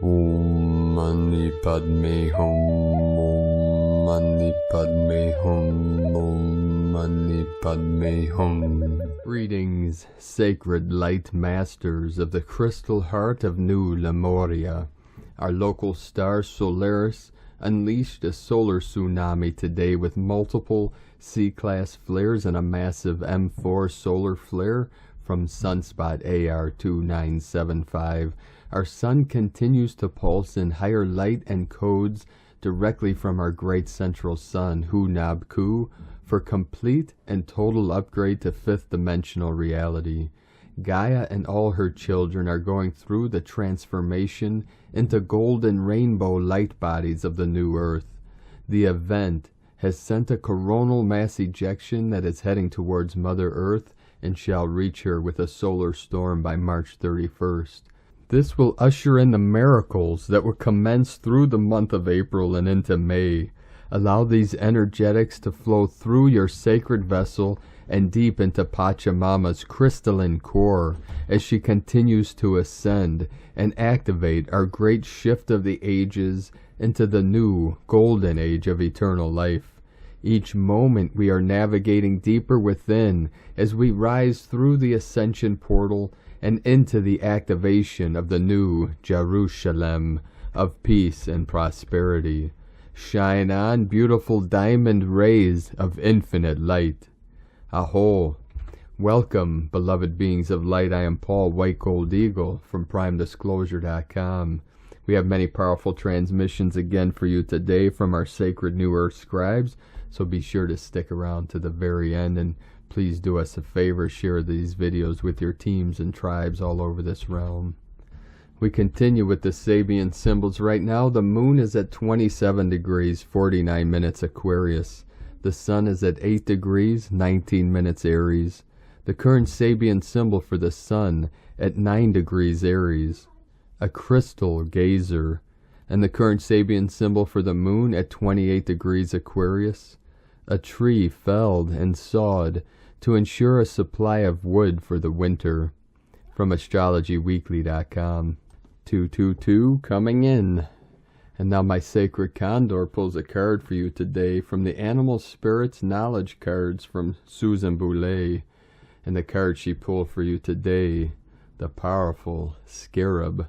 Om Mani Padme Hum, Om Mani Padme Hum, Om Mani Padme Hum. Greetings, sacred light masters of the crystal heart of New Lemuria. Our local star Solaris unleashed a solar tsunami today with multiple C-class flares and a massive M4 solar flare from sunspot AR2975. Our sun continues to pulse in higher light and codes directly from our great central sun, Hu-Nab-Ku, for complete and total upgrade to fifth dimensional reality. Gaia and all her children are going through the transformation into golden rainbow light bodies of the new Earth. The event has sent a coronal mass ejection that is heading towards Mother Earth and shall reach her with a solar storm by March 31st. This will usher in the miracles that will commence through the month of April and into May. Allow these energetics to flow through your sacred vessel and deep into Pachamama's crystalline core as she continues to ascend and activate our great shift of the ages into the new golden age of eternal life. Each moment we are navigating deeper within as we rise through the Ascension portal and into the activation of the new Jerusalem of peace and prosperity. Shine on, beautiful diamond rays of infinite light. Aho! Welcome, beloved beings of light. I am Paul, White Gold Eagle, from PrimeDisclosure.com. We have many powerful transmissions again for you today from our sacred New Earth scribes, so be sure to stick around to the very end, and please do us a favor, share these videos with your teams and tribes all over this realm. We continue with the Sabian symbols. Right now, the moon is at 27 degrees, 49 minutes Aquarius. The sun is at 8 degrees, 19 minutes Aries. The current Sabian symbol for the sun at 9 degrees Aries. A crystal gazer. And the current Sabian symbol for the moon at 28 degrees Aquarius. A tree felled and sawed to ensure a supply of wood for the winter. From astrologyweekly.com. 222 coming in. And now my sacred Condor pulls a card for you today from the Animal Spirits Knowledge cards from Susan Boulay. And the card she pulled for you today, the powerful Scarab.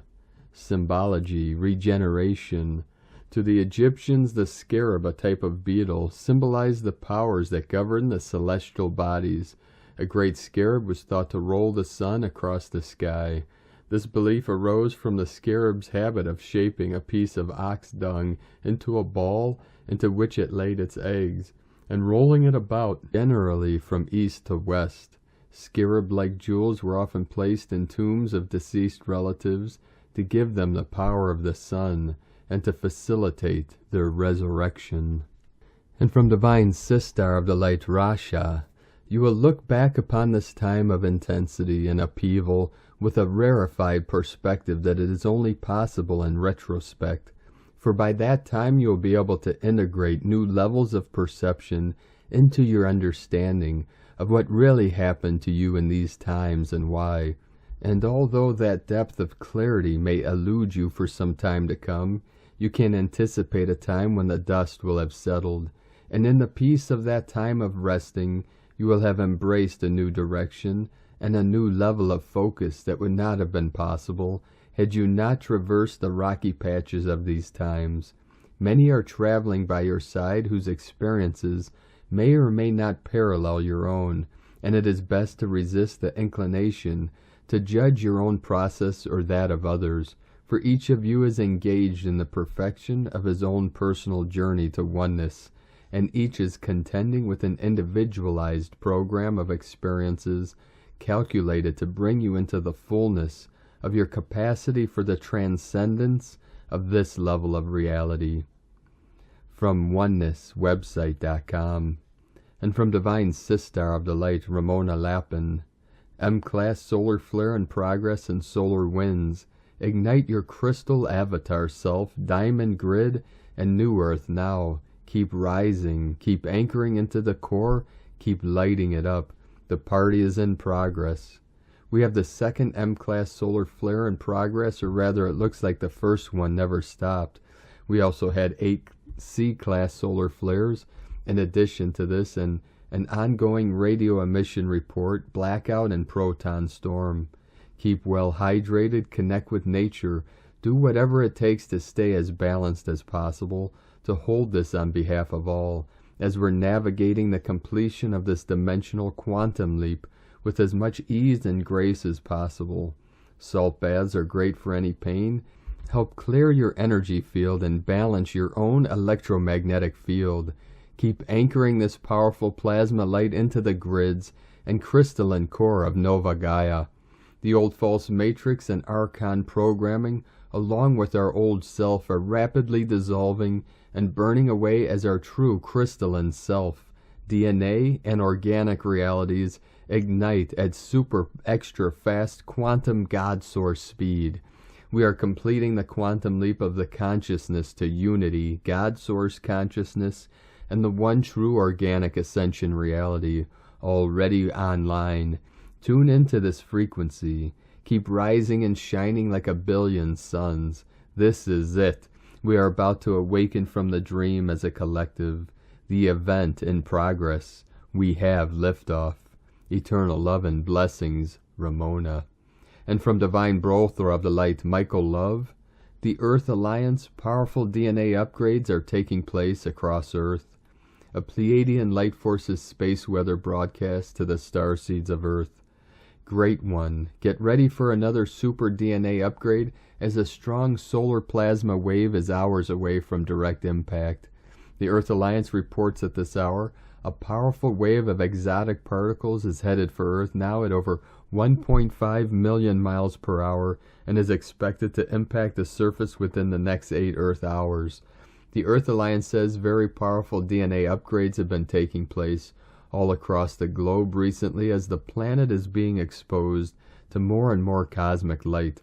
Symbology, regeneration. To the Egyptians, the scarab, a type of beetle, symbolized the powers that govern the celestial bodies. A great scarab was thought to roll the sun across the sky. This belief arose from the scarab's habit of shaping a piece of ox dung into a ball into which it laid its eggs, and rolling it about, generally from east to west. Scarab-like jewels were often placed in tombs of deceased relatives to give them the power of the sun, and to facilitate their resurrection. And from Divine Sistar of the Light Rasha, you will look back upon this time of intensity and upheaval with a rarefied perspective that it is only possible in retrospect, for by that time you will be able to integrate new levels of perception into your understanding of what really happened to you in these times and why. And although that depth of clarity may elude you for some time to come, you can anticipate a time when the dust will have settled, and in the peace of that time of resting, you will have embraced a new direction and a new level of focus that would not have been possible had you not traversed the rocky patches of these times. Many are traveling by your side whose experiences may or may not parallel your own, and it is best to resist the inclination to judge your own process or that of others, for each of you is engaged in the perfection of his own personal journey to oneness, and each is contending with an individualized program of experiences calculated to bring you into the fullness of your capacity for the transcendence of this level of reality. From onenesswebsite.com. And from Divine Sistar of the Light, Ramona Lappin. M-Class Solar Flare in Progress and Solar Winds. Ignite your crystal avatar self, diamond grid, and new earth now. Keep rising, keep anchoring into the core, keep lighting it up. The party is in progress. We have the second M-class solar flare in progress, or rather it looks like the first one never stopped. We also had 8 C-class solar flares in addition to this, and an ongoing radio emission report, blackout and proton storm. Keep well hydrated, connect with nature, do whatever it takes to stay as balanced as possible, to hold this on behalf of all, as we're navigating the completion of this dimensional quantum leap with as much ease and grace as possible. Salt baths are great for any pain. Help clear your energy field and balance your own electromagnetic field. Keep anchoring this powerful plasma light into the grids and crystalline core of Nova Gaia. The old false matrix and archon programming, along with our old self, are rapidly dissolving and burning away as our true crystalline self. DNA and organic realities ignite at super extra fast quantum God source speed. We are completing the quantum leap of the consciousness to unity, God source consciousness, and the one true organic ascension reality, already online. Tune into this frequency. Keep rising and shining like a billion suns. This is it. We are about to awaken from the dream as a collective. The event in progress. We have liftoff. Eternal love and blessings, Ramona. And from Divine Brother of the Light, Michael Love. The Earth Alliance powerful DNA upgrades are taking place across Earth. A Pleiadian Light Forces space weather broadcast to the starseeds of Earth. Great one, get ready for another super DNA upgrade as a strong solar plasma wave is hours away from direct impact. The Earth Alliance reports at this hour a powerful wave of exotic particles is headed for Earth now at over 1.5 million miles per hour and is expected to impact the surface within the next 8 Earth hours. The Earth Alliance says very powerful DNA upgrades have been taking place all across the globe recently as the planet is being exposed to more and more cosmic light.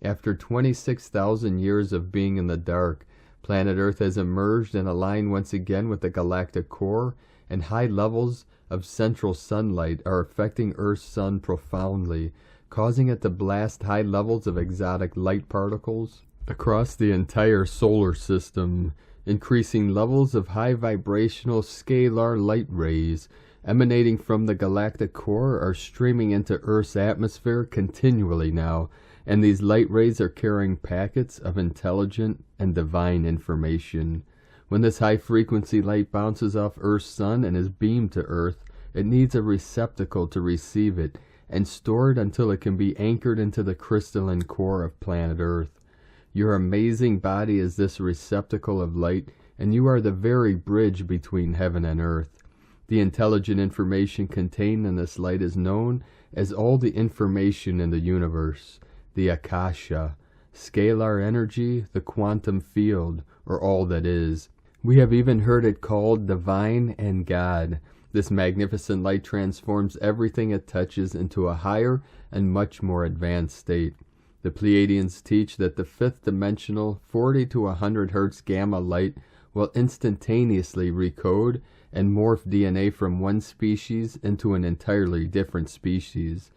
After 26,000 years of being in the dark, planet Earth has emerged and aligned once again with the galactic core, and high levels of central sunlight are affecting Earth's sun profoundly, causing it to blast high levels of exotic light particles across the entire solar system. Increasing levels of high vibrational scalar light rays emanating from the galactic core are streaming into Earth's atmosphere continually now, and these light rays are carrying packets of intelligent and divine information. When this high-frequency light bounces off Earth's sun and is beamed to Earth, it needs a receptacle to receive it and store it until it can be anchored into the crystalline core of planet Earth. Your amazing body is this receptacle of light, and you are the very bridge between heaven and earth. The intelligent information contained in this light is known as all the information in the universe, the Akasha, scalar energy, the quantum field, or all that is. We have even heard it called divine and God. This magnificent light transforms everything it touches into a higher and much more advanced state. The Pleiadians teach that the fifth dimensional 40 to 100 Hz gamma light will instantaneously recode and morph DNA from one species into an entirely different species.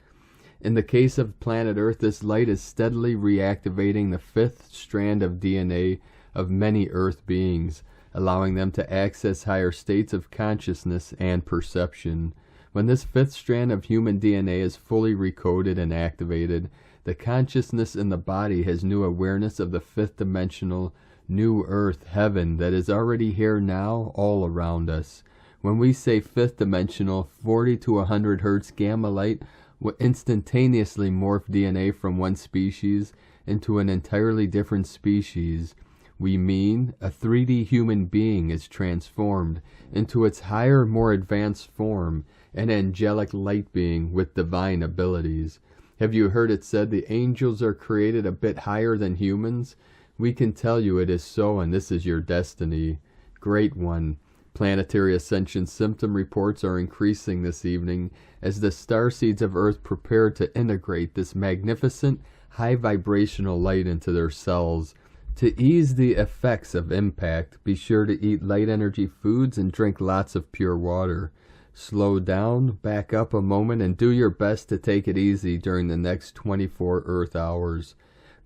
In the case of planet Earth, this light is steadily reactivating the fifth strand of DNA of many Earth beings, allowing them to access higher states of consciousness and perception. When this fifth strand of human DNA is fully recoded and activated, the consciousness in the body has new awareness of the fifth dimensional new Earth, heaven, that is already here now all around us. When we say fifth dimensional, 40 to 100 Hz gamma light will instantaneously morph DNA from one species into an entirely different species. We mean a 3D human being is transformed into its higher, more advanced form, an angelic light being with divine abilities. Have you heard it said the angels are created a bit higher than humans? We can tell you it is so, and this is your destiny. Great one. Planetary ascension symptom reports are increasing this evening as the starseeds of Earth prepare to integrate this magnificent, high vibrational light into their cells. To ease the effects of impact, be sure to eat light energy foods and drink lots of pure water. Slow down, back up a moment, and do your best to take it easy during the next 24 Earth hours.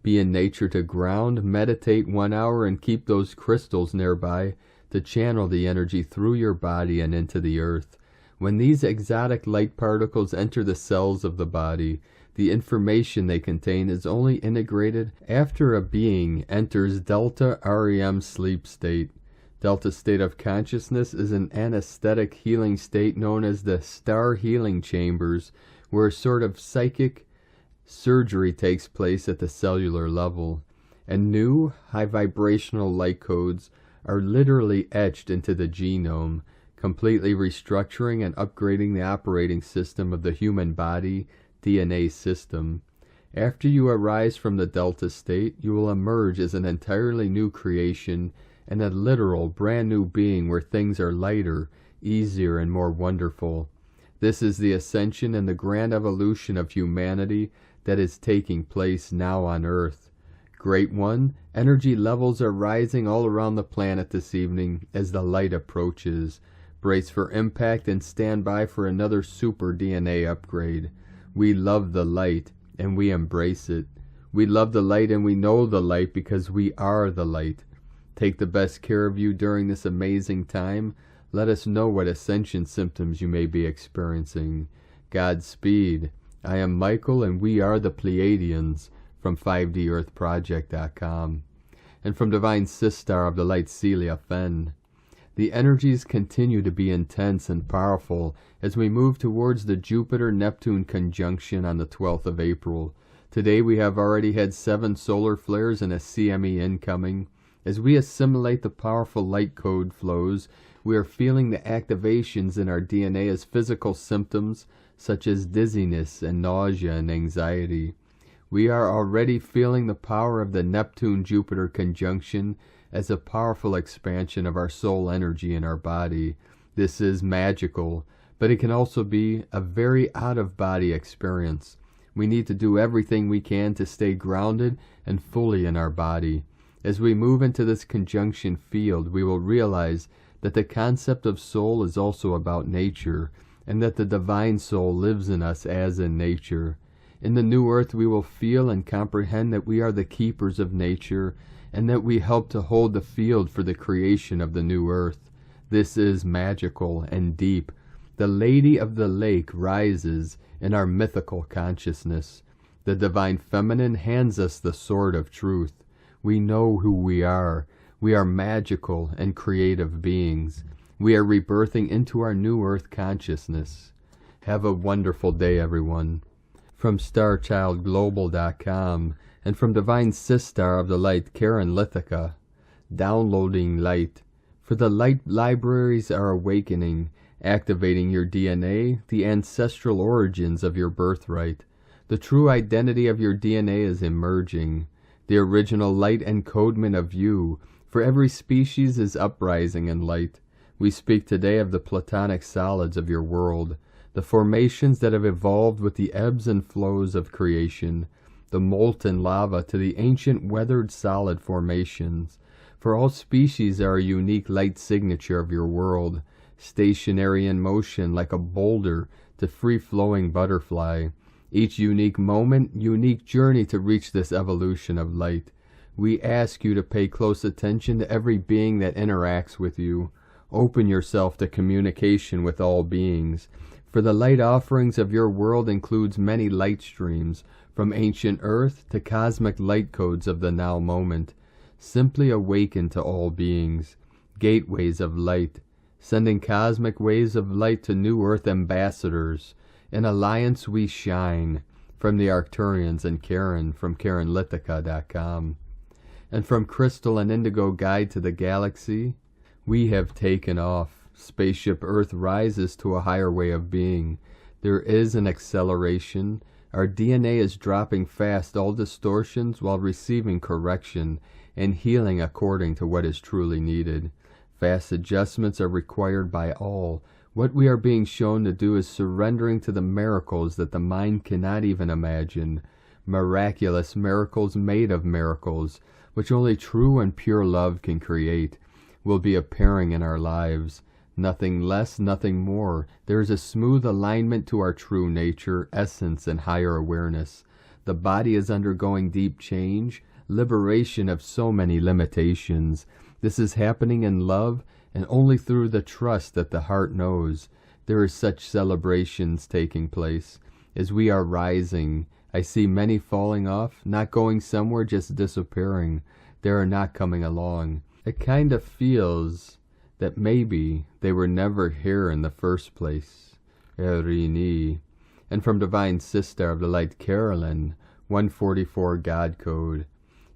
Be in nature to ground, meditate 1 hour, and keep those crystals nearby to channel the energy through your body and into the earth. When these exotic light particles enter the cells of the body, the information they contain is only integrated after a being enters Delta REM sleep state. Delta state of consciousness is an anesthetic healing state known as the star healing chambers, where a sort of psychic surgery takes place at the cellular level, and new high vibrational light codes are literally etched into the genome, completely restructuring and upgrading the operating system of the human body DNA system. After you arise from the Delta state, you will emerge as an entirely new creation and a literal brand new being where things are lighter, easier, and more wonderful. This is the ascension and the grand evolution of humanity that is taking place now on Earth. Great One, energy levels are rising all around the planet this evening as the light approaches. Brace for impact and stand by for another super DNA upgrade. We love the light and we embrace it. We love the light and we know the light because we are the light. Take the best care of you during this amazing time. Let us know what ascension symptoms you may be experiencing. Godspeed. I am Michael and we are the Pleiadians from 5DEarthProject.com. And from Divine Sistar of the Light Celia Fenn. The energies continue to be intense and powerful as we move towards the Jupiter-Neptune conjunction on the 12th of April. Today we have already had 7 solar flares and a CME incoming. As we assimilate the powerful light code flows, we are feeling the activations in our DNA as physical symptoms such as dizziness and nausea and anxiety. We are already feeling the power of the Neptune-Jupiter conjunction as a powerful expansion of our soul energy in our body. This is magical, but it can also be a very out-of-body experience. We need to do everything we can to stay grounded and fully in our body. As we move into this conjunction field, we will realize that the concept of soul is also about nature, and that the divine soul lives in us as in nature. In the new earth, we will feel and comprehend that we are the keepers of nature, and that we help to hold the field for the creation of the new earth. This is magical and deep. The Lady of the Lake rises in our mythical consciousness. The divine feminine hands us the sword of truth. We know who we are. We are magical and creative beings. We are rebirthing into our new earth consciousness. Have a wonderful day, everyone. From StarChildGlobal.com and from Divine Sistar of the Light, Karen Lithica. Downloading light. For the light libraries are awakening, activating your DNA, the ancestral origins of your birthright. The true identity of your DNA is emerging. The original light encodement of you, for every species, is uprising in light. We speak today of the platonic solids of your world, the formations that have evolved with the ebbs and flows of creation, the molten lava to the ancient weathered solid formations. For all species are a unique light signature of your world, stationary in motion like a boulder to free-flowing butterfly. Each unique moment, unique journey to reach this evolution of light. We ask you to pay close attention to every being that interacts with you. Open yourself to communication with all beings. For the light offerings of your world includes many light streams, from ancient earth to cosmic light codes of the now moment. Simply awaken to all beings, gateways of light, sending cosmic waves of light to new earth ambassadors. In alliance we shine, from the Arcturians and Karen from KarenLithica.com. And from Crystal and Indigo Guide to the Galaxy, we have taken off. Spaceship Earth rises to a higher way of being. There is an acceleration. Our DNA is dropping fast all distortions while receiving correction and healing according to what is truly needed. Fast adjustments are required by all. What we are being shown to do is surrendering to the miracles that the mind cannot even imagine. Miraculous miracles made of miracles, which only true and pure love can create, will be appearing in our lives. Nothing less, nothing more. There is a smooth alignment to our true nature, essence, and higher awareness. The body is undergoing deep change, liberation of so many limitations. This is happening in love and only through the trust that the heart knows. There is such celebrations taking place. As we are rising, I see many falling off, not going somewhere, just disappearing. They are not coming along. It kind of feels that maybe they were never here in the first place. Erini. And from Divine Sister of the Light, Carolyn, 144 God Code.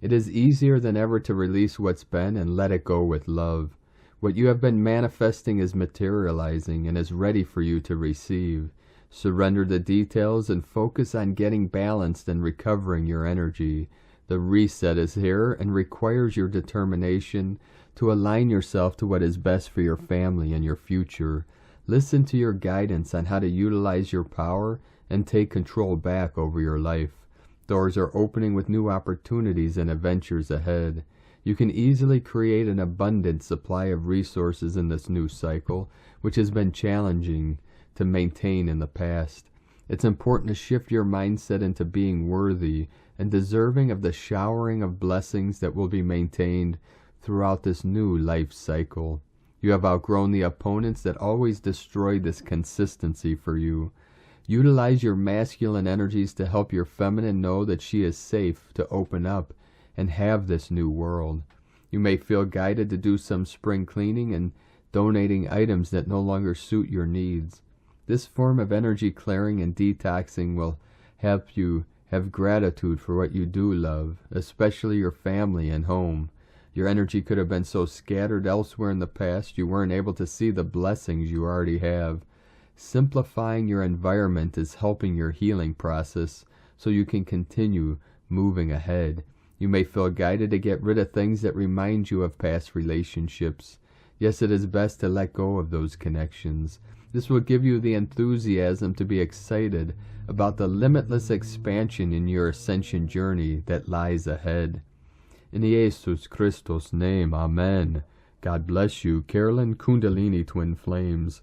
It is easier than ever to release what's been and let it go with love. What you have been manifesting is materializing and is ready for you to receive. Surrender the details and focus on getting balanced and recovering your energy. The reset is here and requires your determination to align yourself to what is best for your family and your future. Listen to your guidance on how to utilize your power and take control back over your life. Doors are opening with new opportunities and adventures ahead. You can easily create an abundant supply of resources in this new cycle, which has been challenging to maintain in the past. It's important to shift your mindset into being worthy and deserving of the showering of blessings that will be maintained throughout this new life cycle. You have outgrown the opponents that always destroy this consistency for you. Utilize your masculine energies to help your feminine know that she is safe to open up and have this new world. You may feel guided to do some spring cleaning and donating items that no longer suit your needs. This form of energy clearing and detoxing will help you have gratitude for what you do love, especially your family and home. Your energy could have been so scattered elsewhere in the past you weren't able to see the blessings you already have. Simplifying your environment is helping your healing process so you can continue moving ahead. You may feel guided to get rid of things that remind you of past relationships. Yes, it is best to let go of those connections. This will give you the enthusiasm to be excited about the limitless expansion in your ascension journey that lies ahead. In Jesus Christos' name, Amen. God bless you, Carolyn Kundalini Twin Flames.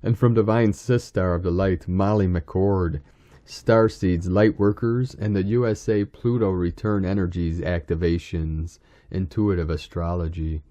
And from Divine Sister of the Light, Molly McCord, Starseeds, Lightworkers, and the USA Pluto Return Energies Activations, Intuitive Astrology.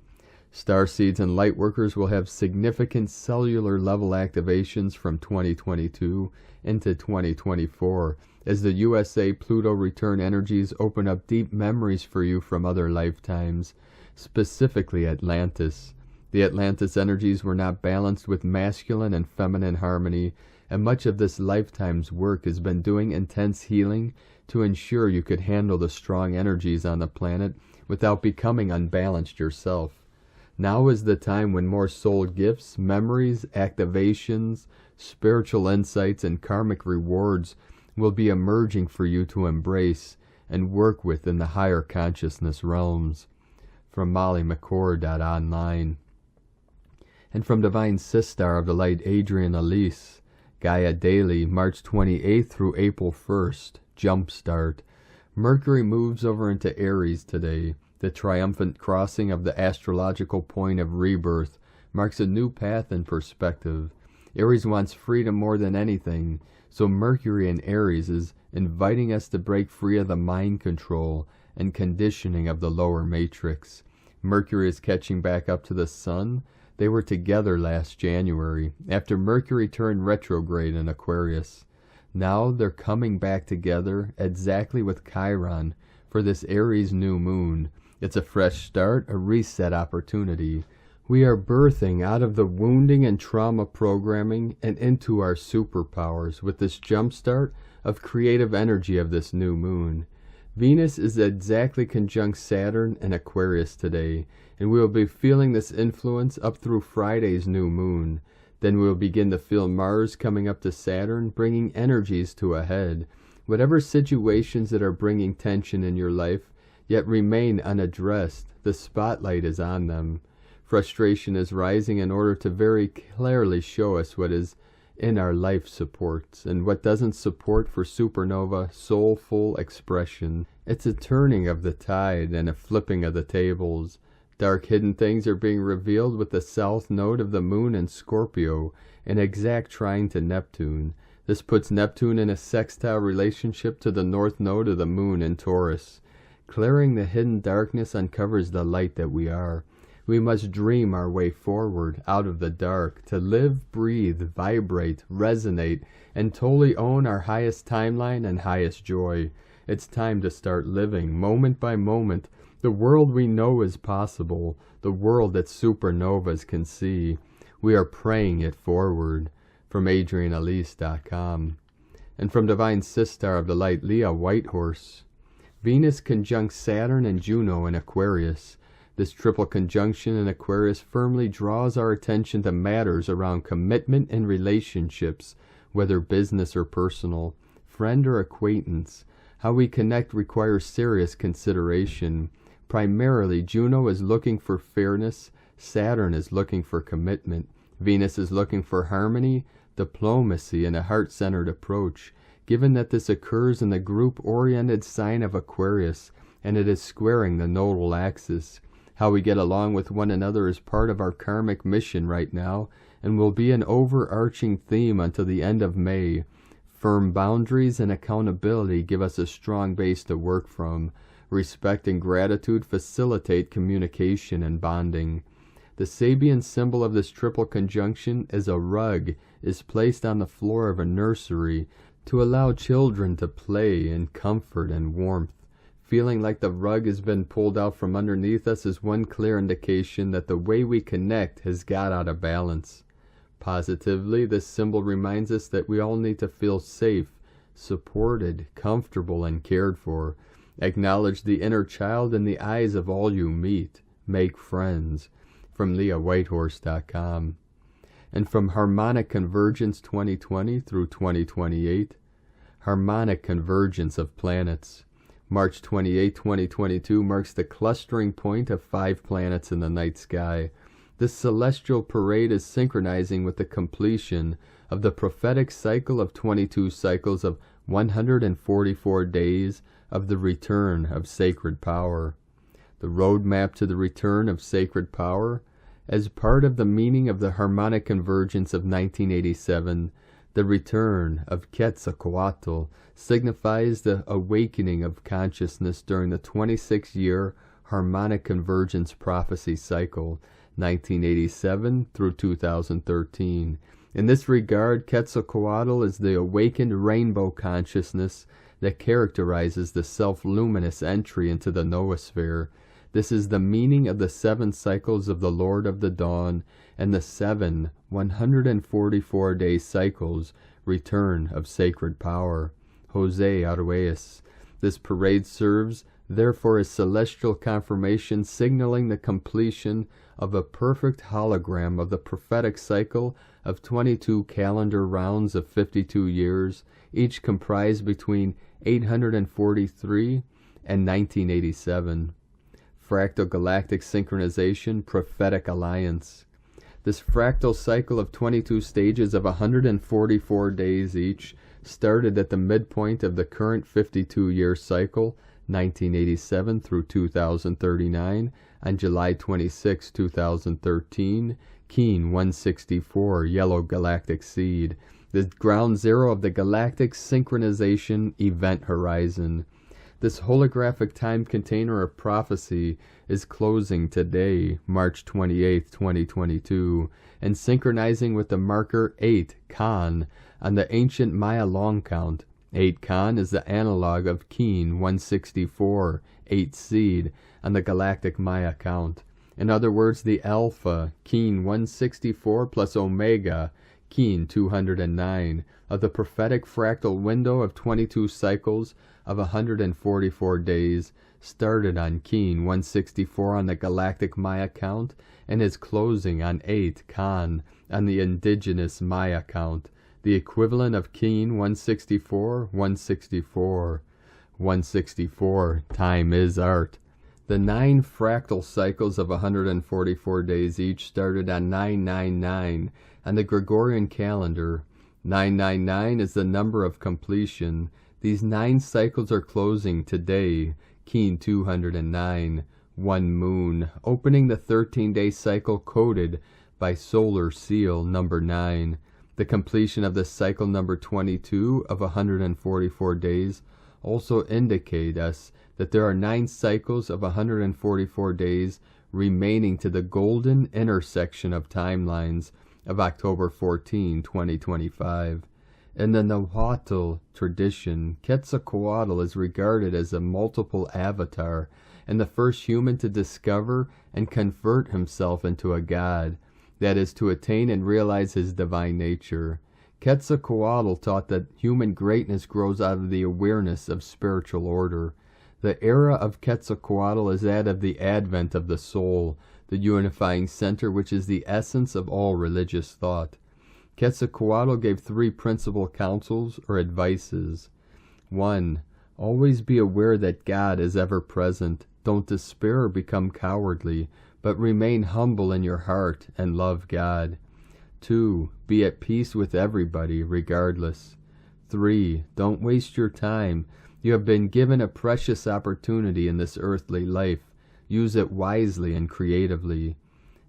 Starseeds and Lightworkers will have significant cellular level activations from 2022 into 2024 as the USA Pluto Return Energies open up deep memories for you from other lifetimes, specifically Atlantis. The Atlantis energies were not balanced with masculine and feminine harmony, and much of this lifetime's work has been doing intense healing to ensure you could handle the strong energies on the planet without becoming unbalanced yourself. Now is the time when more soul gifts, memories, activations, spiritual insights, and karmic rewards will be emerging for you to embrace and work with in the higher consciousness realms. From Molly McCord.online. And from Divine Sister of the Light, Adrian Elise, Gaia Daily, March 28th through April 1st, Jumpstart. Mercury moves over into Aries today. The triumphant crossing of the astrological point of rebirth marks a new path and perspective. Aries wants freedom more than anything, so Mercury in Aries is inviting us to break free of the mind control and conditioning of the lower matrix. Mercury is catching back up to the Sun. They were together last January, after Mercury turned retrograde in Aquarius. Now they're coming back together exactly with Chiron for this Aries new moon. It's a fresh start, a reset opportunity. We are birthing out of the wounding and trauma programming and into our superpowers with this jumpstart of creative energy of this new moon. Venus is exactly conjunct Saturn and Aquarius today, and we will be feeling this influence up through Friday's new moon. Then we will begin to feel Mars coming up to Saturn, bringing energies to a head. Whatever situations that are bringing tension in your life, yet remain unaddressed, the spotlight is on them. Frustration is rising in order to very clearly show us what is in our life supports and what doesn't support for supernova soulful expression. It's a turning of the tide and a flipping of the tables. Dark hidden things are being revealed with the south node of the moon in Scorpio, an exact trine to Neptune. This puts Neptune in a sextile relationship to the north node of the moon in Taurus. Clearing the hidden darkness uncovers the light that we are. We must dream our way forward out of the dark, to live, breathe, vibrate, resonate, and totally own our highest timeline and highest joy. It's time to start living, moment by moment, the world we know is possible, the world that supernovas can see. We are praying it forward. From AdrianAlyce.com. And from Divine Sistar of the Light, Leah Whitehorse. Venus conjunct Saturn and Juno in Aquarius. This triple conjunction in Aquarius firmly draws our attention to matters around commitment and relationships, whether business or personal, friend or acquaintance. How we connect requires serious consideration. Primarily, Juno is looking for fairness, Saturn is looking for commitment, Venus is looking for harmony, diplomacy, and a heart-centered approach. Given that this occurs in the group-oriented sign of Aquarius, and it is squaring the nodal axis, how we get along with one another is part of our karmic mission right now, and will be an overarching theme until the end of May. Firm boundaries and accountability give us a strong base to work from. Respect and gratitude facilitate communication and bonding. The Sabian symbol of this triple conjunction is a rug, is placed on the floor of a nursery to allow children to play in comfort and warmth. Feeling like the rug has been pulled out from underneath us is one clear indication that the way we connect has got out of balance. Positively, this symbol reminds us that we all need to feel safe, supported, comfortable, and cared for. Acknowledge the inner child in the eyes of all you meet. Make friends. From LeahWhitehorse.com. And from Harmonic Convergence 2020 through 2028, Harmonic Convergence of Planets. March 28, 2022 marks the clustering point of 5 planets in the night sky. This celestial parade is synchronizing with the completion of the prophetic cycle of 22 cycles of 144 days of the return of sacred power. The roadmap to the return of sacred power, as part of the meaning of the Harmonic Convergence of 1987, the return of Quetzalcoatl signifies the awakening of consciousness during the 26-year Harmonic Convergence prophecy cycle, 1987 through 2013. In this regard, Quetzalcoatl is the awakened rainbow consciousness that characterizes the self-luminous entry into the noosphere. This is the meaning of the 7 cycles of the Lord of the Dawn and the 7 144-day cycles, return of sacred power. Jose Arguelles. This parade serves, therefore, as celestial confirmation signaling the completion of a perfect hologram of the prophetic cycle of 22 calendar rounds of 52 years, each comprised between 843 and 1987. Fractal Galactic Synchronization Prophetic Alliance. This fractal cycle of 22 stages of 144 days each started at the midpoint of the current 52-year cycle, 1987 through 2039, on July 26, 2013, Keen 164, Yellow Galactic Seed, the ground zero of the Galactic Synchronization Event Horizon. This holographic time container of prophecy is closing today, March 28, 2022, and synchronizing with the marker 8, Khan, on the ancient Maya long count. 8 Khan is the analog of Keen 164, 8 Seed, on the galactic Maya count. In other words, the Alpha, Keen 164 plus Omega, Keen 209, of the prophetic fractal window of 22 cycles of 144 days, started on Keen 164 on the galactic Maya count and is closing on 8 Khan on the indigenous Maya count, the equivalent of Keen 164, 164. 164, time is art. The 9 fractal cycles of 144 days each started on 999 on the Gregorian calendar. 999 is the number of completion. These 9 cycles are closing today, Keen 209. 1 moon, opening the 13-day cycle coded by solar seal number 9. The completion of the cycle number 22 of 144 days also indicate us that there are 9 cycles of 144 days remaining to the golden intersection of timelines of October 14, 2025. In the Nahuatl tradition, Quetzalcoatl is regarded as a multiple avatar and the first human to discover and convert himself into a god, that is, to attain and realize his divine nature. Quetzalcoatl taught that human greatness grows out of the awareness of spiritual order. The era of Quetzalcoatl is that of the advent of the soul, the unifying center which is the essence of all religious thought. Quetzalcoatl gave 3 principal counsels or advices. 1. Always be aware that God is ever present. Don't despair or become cowardly, but remain humble in your heart and love God. 2. Be at peace with everybody, regardless. 3. Don't waste your time. You have been given a precious opportunity in this earthly life. Use it wisely and creatively.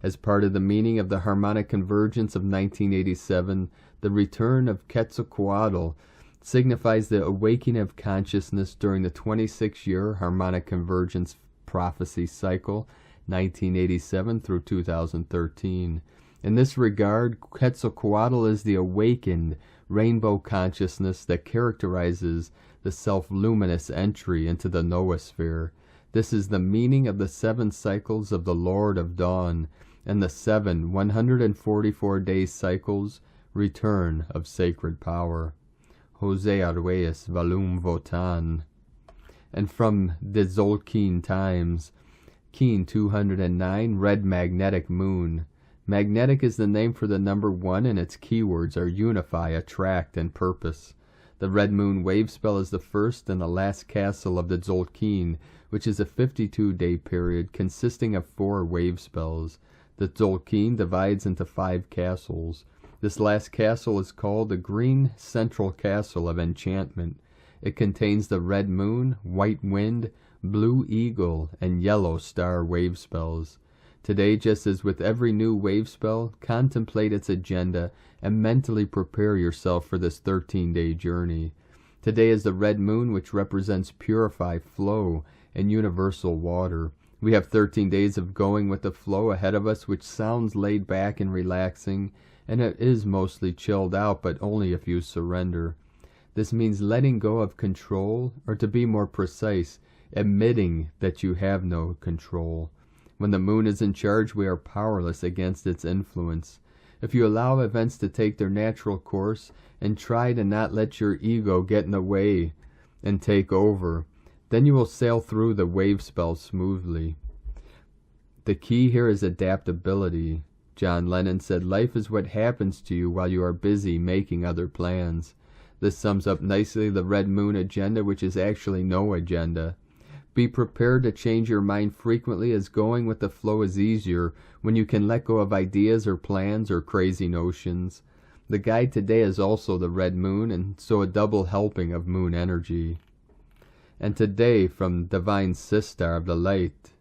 As part of the meaning of the Harmonic Convergence of 1987, the return of Quetzalcoatl signifies the awakening of consciousness during the 26-year Harmonic Convergence prophecy cycle, 1987 through 2013. In this regard, Quetzalcoatl is the awakened rainbow consciousness that characterizes the self-luminous entry into the noosphere. This is the meaning of the 7 cycles of the Lord of Dawn and the 7 144-day cycles return of sacred power. Jose Arguelles, Volume Votan. And from the Tzolk'in Times, Keen 209, Red Magnetic Moon. Magnetic is the name for the number 1, and its keywords are unify, attract, and purpose. The Red Moon wave spell is the first and the last castle of the Tzolk'in, which is a 52-day period consisting of 4 wave spells. The Tzolk'in divides into 5 castles. This last castle is called the Green Central Castle of Enchantment. It contains the Red Moon, White Wind, Blue Eagle, and Yellow Star wave spells. Today, just as with every new wave spell, contemplate its agenda and mentally prepare yourself for this 13-day journey. Today is the Red Moon, which represents purify, flow, and universal water. We have 13 days of going with the flow ahead of us, which sounds laid back and relaxing, and it is mostly chilled out, but only if you surrender. This means letting go of control, or to be more precise, admitting that you have no control. When the moon is in charge, we are powerless against its influence. If you allow events to take their natural course and try to not let your ego get in the way and take over, then you will sail through the wave spell smoothly. The key here is adaptability. John Lennon said, "Life is what happens to you while you are busy making other plans." This sums up nicely the Red Moon agenda, which is actually no agenda. Be prepared to change your mind frequently, as going with the flow is easier when you can let go of ideas or plans or crazy notions. The guide today is also the Red Moon, and so a double helping of moon energy. And today, from Divine Sister of the Light,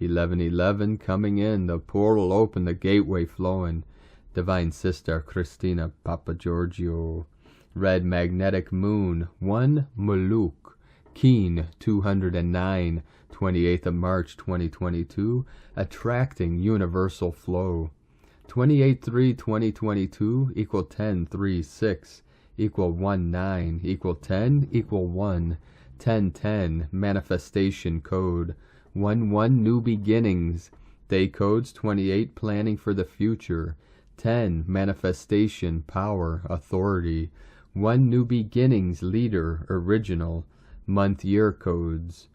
11:11 coming in, the portal open, the gateway flowing. Divine Sister Christina Papa Giorgio. Red Magnetic Moon, 1 Muluk, Keen 209, 28th of March 2022, attracting universal flow. 28/3/2022 equal 10/3/6 equal 1/9 equal 10 equal 1. 1010 manifestation code. 11 new beginnings. Day codes 28 planning for the future. 10 manifestation power authority. 1 new beginnings leader original. Month year codes.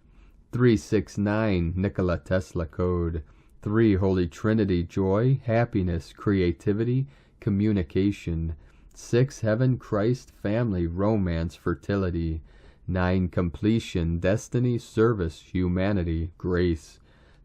369 Nikola Tesla code. 3 Holy Trinity joy, happiness, creativity, communication. 6 Heaven, Christ, family, romance, fertility. 9 completion, destiny, service, humanity, grace.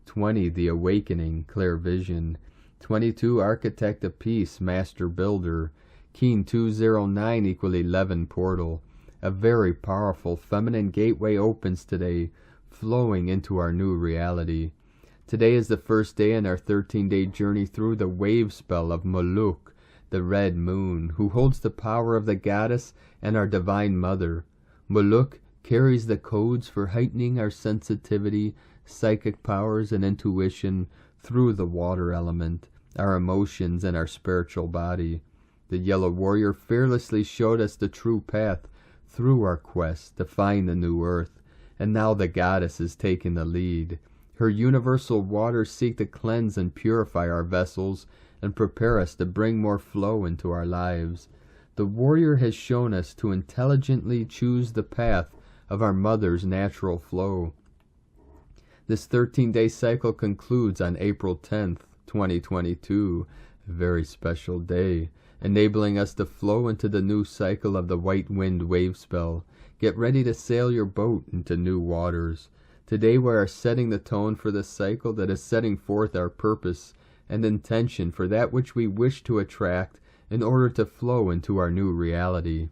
20 the awakening, clear vision. 22 architect of peace, master builder. Keen 209 equal 11 portal. A very powerful feminine gateway opens today, flowing into our new reality. Today is the first day in our 13-day journey through the wave spell of Muluk, the red moon, who holds the power of the goddess and our divine mother. Muluk carries the codes for heightening our sensitivity, psychic powers, and intuition through the water element, our emotions, and our spiritual body. The yellow warrior fearlessly showed us the true path through our quest to find the new earth, and now the goddess is taking the lead. Her universal waters seek to cleanse and purify our vessels and prepare us to bring more flow into our lives. The warrior has shown us to intelligently choose the path of our mother's natural flow. This 13-day cycle concludes on April 10th, 2022, a very special day, enabling us to flow into the new cycle of the white wind wave spell. Get ready to sail your boat into new waters. Today we are setting the tone for this cycle that is setting forth our purpose and intention for that which we wish to attract in order to flow into our new reality.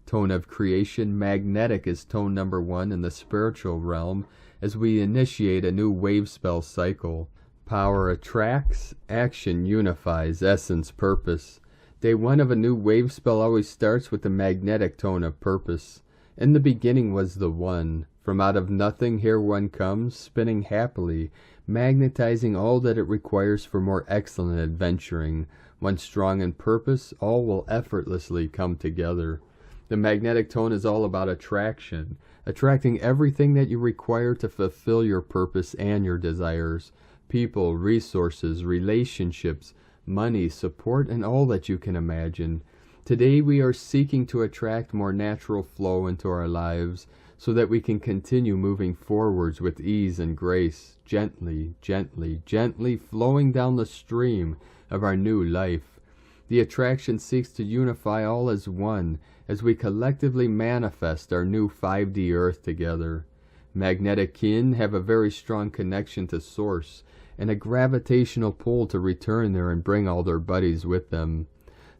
Tone of creation, magnetic, is tone number 1 in the spiritual realm as we initiate a new wave spell cycle. Power attracts, action unifies, essence purpose. Day 1 of a new wave spell always starts with the magnetic tone of purpose. In the beginning was the One. From out of nothing here one comes, spinning happily, magnetizing all that it requires for more excellent adventuring. Once strong in purpose, all will effortlessly come together. The magnetic tone is all about attraction, attracting everything that you require to fulfill your purpose and your desires. People, resources, relationships, money, support, and all that you can imagine. Today we are seeking to attract more natural flow into our lives so that we can continue moving forwards with ease and grace, gently, gently, gently flowing down the stream of our new life. The attraction seeks to unify all as one as we collectively manifest our new 5D Earth together. Magnetic kin have a very strong connection to Source and a gravitational pull to return there and bring all their buddies with them.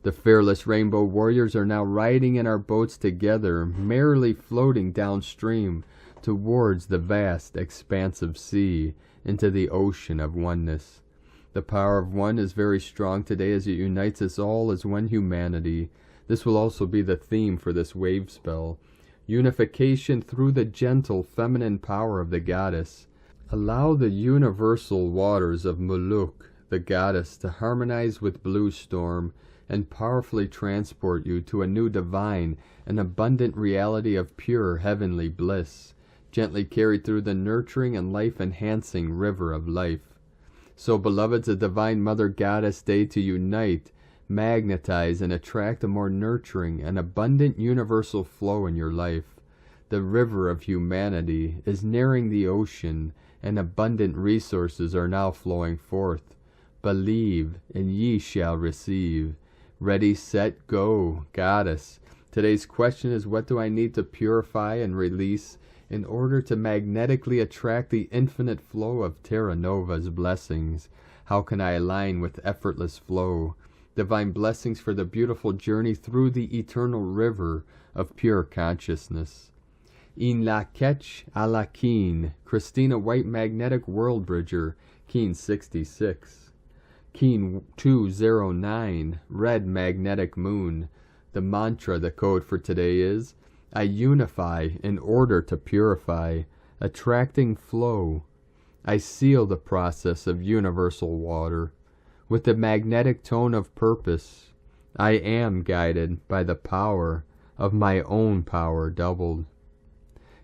The fearless rainbow warriors are now riding in our boats together, merrily floating downstream towards the vast, expansive sea, into the ocean of oneness. The power of one is very strong today as it unites us all as one humanity. This will also be the theme for this wave spell. Unification through the gentle, feminine power of the goddess. Allow the universal waters of Muluk, the goddess, to harmonize with Blue Storm and powerfully transport you to a new divine and abundant reality of pure heavenly bliss, gently carried through the nurturing and life-enhancing river of life. So, beloveds, a Divine Mother Goddess Day to unite, magnetize, and attract a more nurturing and abundant universal flow in your life. The river of humanity is nearing the ocean, and abundant resources are now flowing forth. Believe, and ye shall receive. Ready, set, go, Goddess. Today's question is, what do I need to purify and release in order to magnetically attract the infinite flow of Terra Nova's blessings? How can I align with effortless flow? Divine blessings for the beautiful journey through the eternal river of pure consciousness. In la ketch a la keen, Christina White Magnetic World Bridger, Keen 66. Keen 209, Red Magnetic Moon. The mantra, the code for today is, I unify in order to purify, attracting flow. I seal the process of universal water. With the magnetic tone of purpose, I am guided by the power of my own power doubled.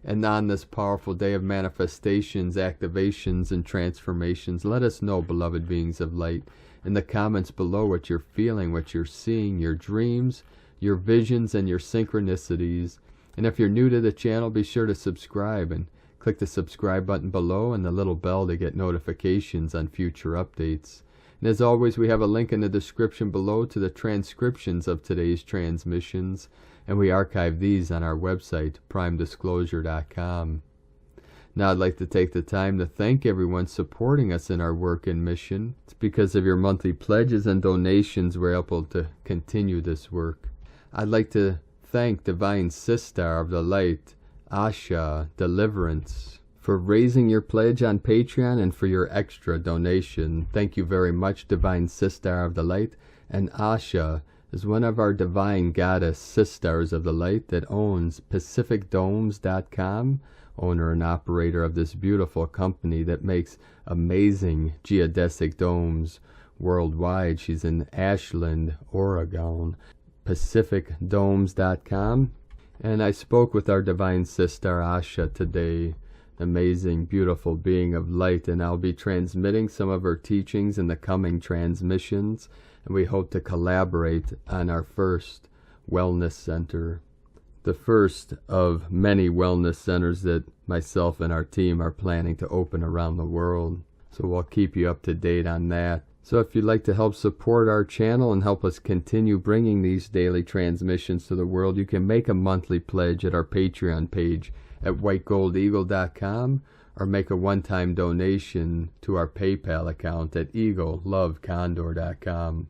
And on this powerful day of manifestations, activations, and transformations, let us know, beloved beings of light, in the comments below what you're feeling, what you're seeing, your dreams, your visions, and your synchronicities. And if you're new to the channel, be sure to subscribe and click the subscribe button below and the little bell to get notifications on future updates. And as always, we have a link in the description below to the transcriptions of today's transmissions, and we archive these on our website, primedisclosure.com. Now I'd like to take the time to thank everyone supporting us in our work and mission. It's because of your monthly pledges and donations we're able to continue this work. I'd like to thank Divine Sister of the Light, Asha, Deliverance, for raising your pledge on Patreon and for your extra donation. Thank you very much, Divine Sister of the Light. And Asha is one of our Divine Goddess Sisters of the Light that owns PacificDomes.com, owner and operator of this beautiful company that makes amazing geodesic domes worldwide. She's in Ashland, Oregon. PacificDomes.com. And I spoke with our Divine Sister Asha today, amazing, beautiful being of light, and I'll be transmitting some of her teachings in the coming transmissions, and we hope to collaborate on our first wellness center, the first of many wellness centers that myself and our team are planning to open around the world. So we'll keep you up to date on that. So if you'd like to help support our channel and help us continue bringing these daily transmissions to the world, you can make a monthly pledge at our Patreon page at whitegoldeagle.com, or make a one-time donation to our PayPal account at eaglelovecondor.com.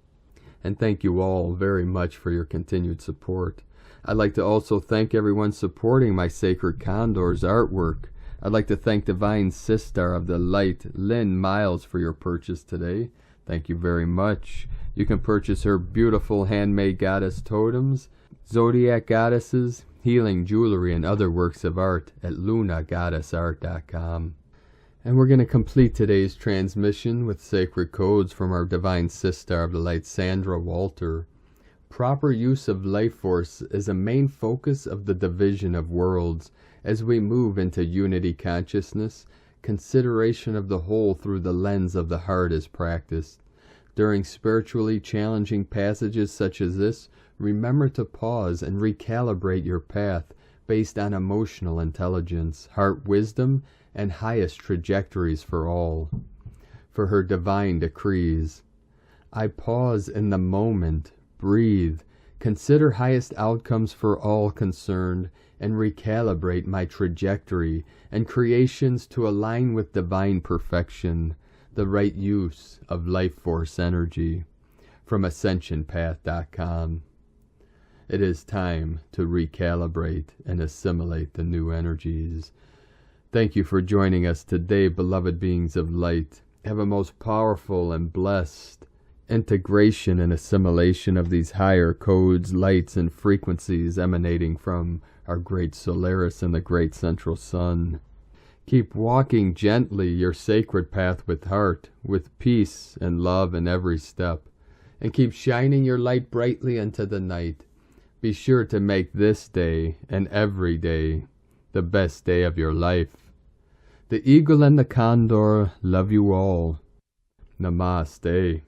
And thank you all very much for your continued support. I'd like to also thank everyone supporting my Sacred Condors artwork. I'd like to thank Divine Sister of the Light, Lynn Miles, for your purchase today. Thank you very much. You can purchase her beautiful handmade goddess totems, zodiac goddesses, healing jewelry, and other works of art at lunagoddessart.com. And we're going to complete today's transmission with sacred codes from our Divine Sister of the Light, Sandra Walter. Proper use of life force is a main focus of the division of worlds. As we move into unity consciousness, consideration of the whole through the lens of the heart is practiced. During spiritually challenging passages such as this, remember to pause and recalibrate your path based on emotional intelligence, heart wisdom, and highest trajectories for all. For her divine decrees, I pause in the moment, breathe, consider highest outcomes for all concerned, and recalibrate my trajectory and creations to align with divine perfection, the right use of life force energy. From AscensionPath.com. It is time to recalibrate and assimilate the new energies. Thank you for joining us today, beloved beings of light. Have a most powerful and blessed integration and assimilation of these higher codes, lights, and frequencies emanating from our great Solaris and the great central sun. Keep walking gently your sacred path with heart, with peace and love in every step, and keep shining your light brightly into the night. Be sure to make this day and every day the best day of your life. The eagle and the condor love you all. Namaste.